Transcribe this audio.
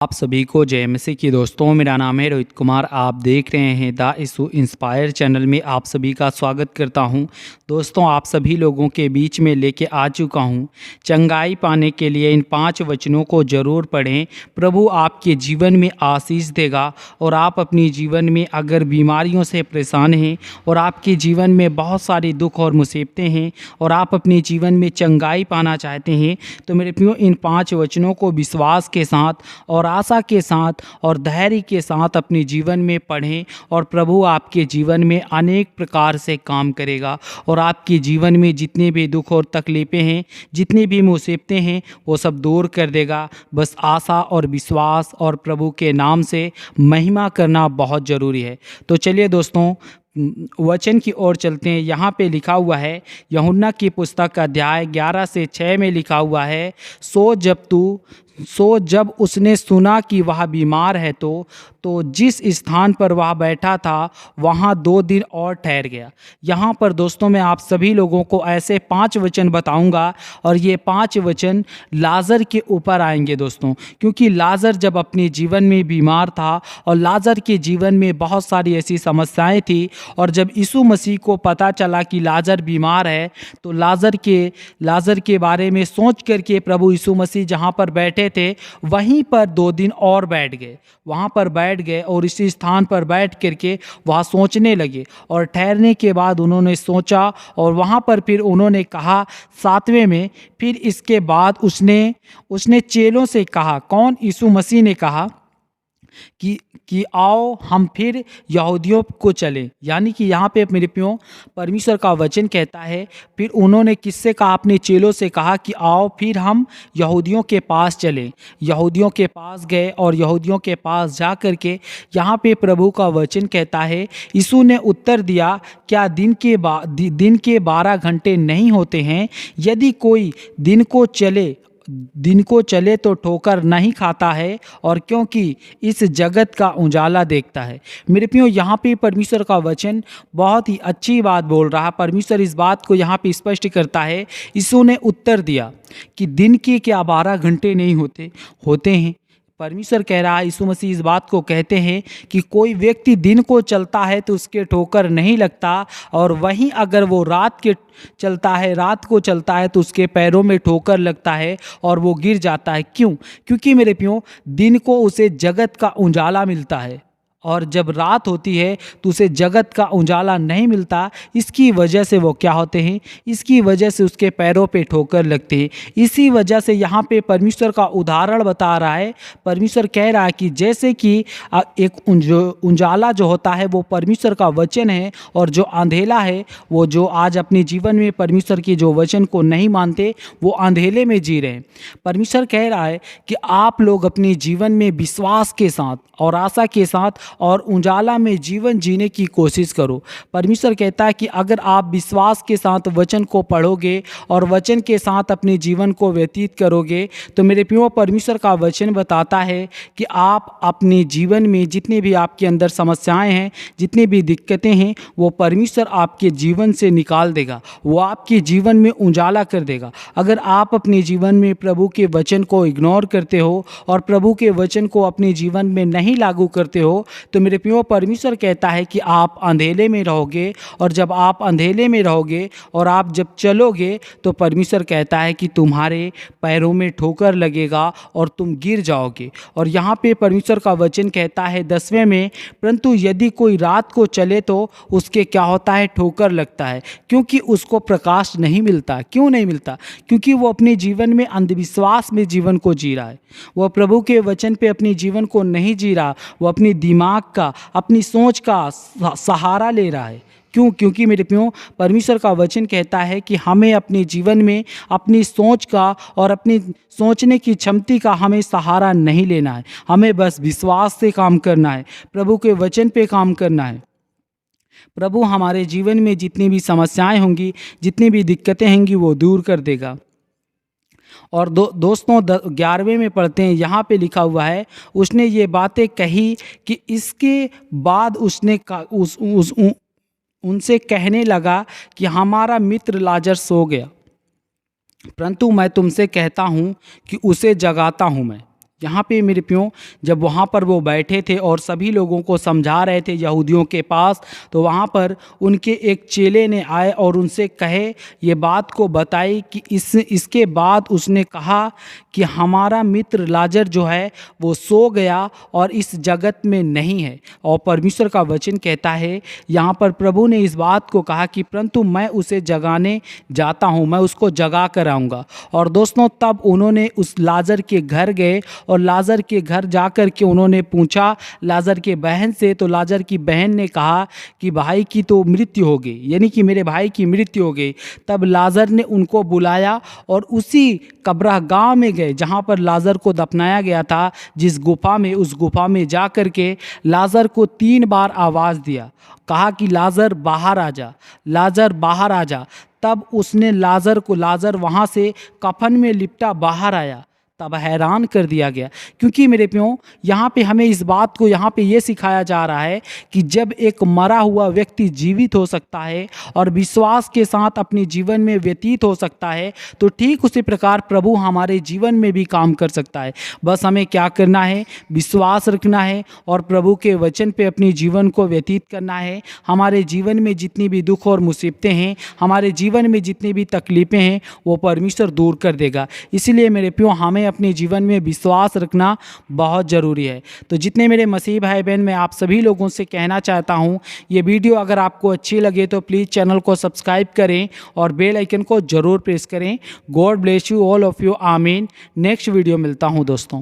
आप सभी को जय मसीह की दोस्तों। मेरा नाम है रोहित कुमार। आप देख रहे हैं द इशू इंस्पायर चैनल में आप सभी का स्वागत करता हूं। दोस्तों, आप सभी लोगों के बीच में लेके आ चुका हूं। चंगाई पाने के लिए इन 5 वचनों को ज़रूर पढ़ें। प्रभु आपके जीवन में आशीष देगा। और आप अपनी जीवन में अगर बीमारियों से परेशान हैं और आपके जीवन में बहुत सारी दुख और मुसीबतें हैं और आप अपने जीवन में चंगाई पाना चाहते हैं, तो मेरे प्रियो इन 5 वचनों को विश्वास के साथ और आशा के साथ और धैर्य के साथ अपने जीवन में पढ़ें और प्रभु आपके जीवन में अनेक प्रकार से काम करेगा और आपके जीवन में जितने भी दुख और तकलीफ़ें हैं, जितनी भी मुसीबतें हैं, वो सब दूर कर देगा। बस आशा और विश्वास और प्रभु के नाम से महिमा करना बहुत ज़रूरी है। तो चलिए दोस्तों, वचन की ओर चलते हैं। यहाँ पे लिखा हुआ है, यूहन्ना की पुस्तक अध्याय 11 से 6 में लिखा हुआ है, सो जब उसने सुना कि वह बीमार है तो जिस स्थान पर वह बैठा था वहाँ 2 दिन और ठहर गया। यहाँ पर दोस्तों मैं आप सभी लोगों को ऐसे 5 वचन बताऊंगा और ये 5 वचन लाजर के ऊपर आएंगे दोस्तों, क्योंकि लाजर जब अपने जीवन में बीमार था और लाजर के जीवन में बहुत सारी ऐसी समस्याएं थी, और जब यीशु मसीह को पता चला कि लाजर बीमार है तो लाजर के बारे में सोच करके प्रभु यीशु मसीह जहाँ पर बैठे थे वहीं पर 2 दिन और बैठ गए। वहाँ पर बैठ गए और इसी स्थान पर बैठ करके वहाँ सोचने लगे, और ठहरने के बाद उन्होंने सोचा और वहाँ पर फिर उन्होंने कहा 7वें में, फिर इसके बाद उसने चेलों से कहा, कौन? यीशु मसीह ने कहा कि आओ हम फिर यहूदियों को चलें। यानी कि यहाँ पे मेरे प्रियो परमेश्वर का वचन कहता है, फिर उन्होंने किससे कहा? अपने चेलों से कहा कि आओ फिर हम यहूदियों के पास चलें। यहूदियों के पास गए और यहूदियों के पास जा कर के यहाँ पे प्रभु का वचन कहता है, यीशु ने उत्तर दिया, क्या दिन के 12 घंटे नहीं होते हैं? यदि कोई दिन को चले तो ठोकर नहीं खाता है, और क्योंकि इस जगत का उजाला देखता है। मेरे प्रियो यहाँ पे परमेश्वर का वचन बहुत ही अच्छी बात बोल रहा है। परमेश्वर इस बात को यहाँ पे स्पष्ट करता है। यीशु ने उत्तर दिया कि दिन के क्या 12 घंटे नहीं होते हैं। परमेश्वर कह रहा है, यीशु मसीह इस बात को कहते हैं कि कोई व्यक्ति दिन को चलता है तो उसके ठोकर नहीं लगता, और वहीं अगर वो रात को चलता है तो उसके पैरों में ठोकर लगता है और वो गिर जाता है। क्यों? क्योंकि मेरे प्रियो दिन को उसे जगत का उजाला मिलता है, और जब रात होती है तो उसे जगत का उजाला नहीं मिलता। इसकी वजह से वो क्या होते हैं? इसकी वजह से उसके पैरों पे ठोकर लगते हैं। इसी वजह से यहाँ पे परमेश्वर का उदाहरण बता रहा है। परमेश्वर कह रहा है कि जैसे कि एक उजाला जो होता है वो परमेश्वर का वचन है, और जो अंधेला है वो जो आज अपने जीवन में परमेश्वर की जो वचन को नहीं मानते वो अंधेले में जी रहे हैं। परमेश्वर कह रहा है कि आप लोग अपने जीवन में विश्वास के साथ और आशा के साथ और उजाला में जीवन जीने की कोशिश करो। परमेश्वर कहता है कि अगर आप विश्वास के साथ वचन को पढ़ोगे और वचन के साथ अपने जीवन को व्यतीत करोगे, तो मेरे प्रियो परमेश्वर का वचन बताता है कि आप अपने जीवन में जितने भी आपके अंदर समस्याएं हैं, जितनी भी दिक्कतें हैं, वो परमेश्वर आपके जीवन से निकाल देगा। वो आपके जीवन में उजाला कर देगा। अगर आप अपने जीवन में प्रभु के वचन को इग्नोर करते हो और प्रभु के वचन को अपने जीवन में नहीं लागू करते हो, तो मेरे प्रियो परमेश्वर कहता है कि आप अंधेले में रहोगे, और जब आप अंधेले में रहोगे और आप जब चलोगे तो परमेश्वर कहता है कि तुम्हारे पैरों में ठोकर लगेगा और तुम गिर जाओगे। और यहाँ पे परमेश्वर का वचन कहता है 10वें में, परंतु यदि कोई रात को चले तो उसके क्या होता है? ठोकर लगता है, क्योंकि उसको प्रकाश नहीं मिलता। क्यों नहीं मिलता? क्योंकि वो अपने जीवन में अंधविश्वास में जीवन को जी रहा है। वो प्रभु के वचन पे अपने जीवन को नहीं जी रहा। वो अपनी दिमाग का, अपनी सोच का सहारा ले रहा है। क्यों? क्योंकि मेरे प्रियो परमेश्वर का वचन कहता है कि हमें अपने जीवन में अपनी सोच का और अपनी सोचने की क्षमता का हमें सहारा नहीं लेना है। हमें बस विश्वास से काम करना है, प्रभु के वचन पे काम करना है। प्रभु हमारे जीवन में जितनी भी समस्याएं होंगी, जितनी भी दिक्कतें होंगी, वो दूर कर देगा। और दोस्तों 11वें में पढ़ते हैं, यहाँ पे लिखा हुआ है, उसने ये बातें कही कि इसके बाद उनसे कहने लगा कि हमारा मित्र लाजर सो गया, परंतु मैं तुमसे कहता हूँ कि उसे जगाता हूँ मैं। यहाँ पे मेरे प्यों जब वहाँ पर वो बैठे थे और सभी लोगों को समझा रहे थे यहूदियों के पास, तो वहाँ पर उनके एक चेले ने आए और उनसे कहे, ये बात को बताई कि इसके बाद उसने कहा कि हमारा मित्र लाजर जो है वो सो गया और इस जगत में नहीं है। और परमेश्वर का वचन कहता है यहाँ पर प्रभु ने इस बात को कहा कि परंतु मैं उसे जगाने जाता हूँ, मैं उसको जगा कर आऊँगा। और दोस्तों तब उन्होंने उस लाजर के घर गए और लाजर के घर जाकर के उन्होंने पूछा लाजर के बहन से, तो लाजर की बहन ने कहा कि भाई की तो मृत्यु हो गई, यानी कि मेरे भाई की मृत्यु हो गई। तब लाजर ने उनको बुलाया और उसी कब्रगाह में गए जहाँ पर लाजर को दफनाया गया था, जिस गुफा में, उस गुफा में जा कर के लाजर को 3 बार आवाज़ दिया, कहा कि लाजर बाहर आ जा, लाजर बाहर आ जा। तब उसने लाजर वहाँ से कफन में लिपटा बाहर आया। तब हैरान कर दिया गया, क्योंकि मेरे प्यों यहाँ पे हमें इस बात को यहाँ पे ये सिखाया जा रहा है कि जब एक मरा हुआ व्यक्ति जीवित हो सकता है और विश्वास के साथ अपने जीवन में व्यतीत हो सकता है, तो ठीक उसी प्रकार प्रभु हमारे जीवन में भी काम कर सकता है। बस हमें क्या करना है, विश्वास रखना है और प्रभु के वचन पे अपने जीवन को व्यतीत करना है। हमारे जीवन में जितनी भी दुख और मुसीबतें हैं, हमारे जीवन में जितनी भी तकलीफ़ें हैं, वो परमेश्वर दूर कर देगा। इसीलिए मेरे प्यों हमें अपने जीवन में विश्वास रखना बहुत ज़रूरी है। तो जितने मेरे मसीह भाई बहन, मैं आप सभी लोगों से कहना चाहता हूँ, ये वीडियो अगर आपको अच्छी लगे तो प्लीज़ चैनल को सब्सक्राइब करें और बेल आइकन को ज़रूर प्रेस करें। God bless you all of you, आमीन। नेक्स्ट वीडियो मिलता हूँ दोस्तों।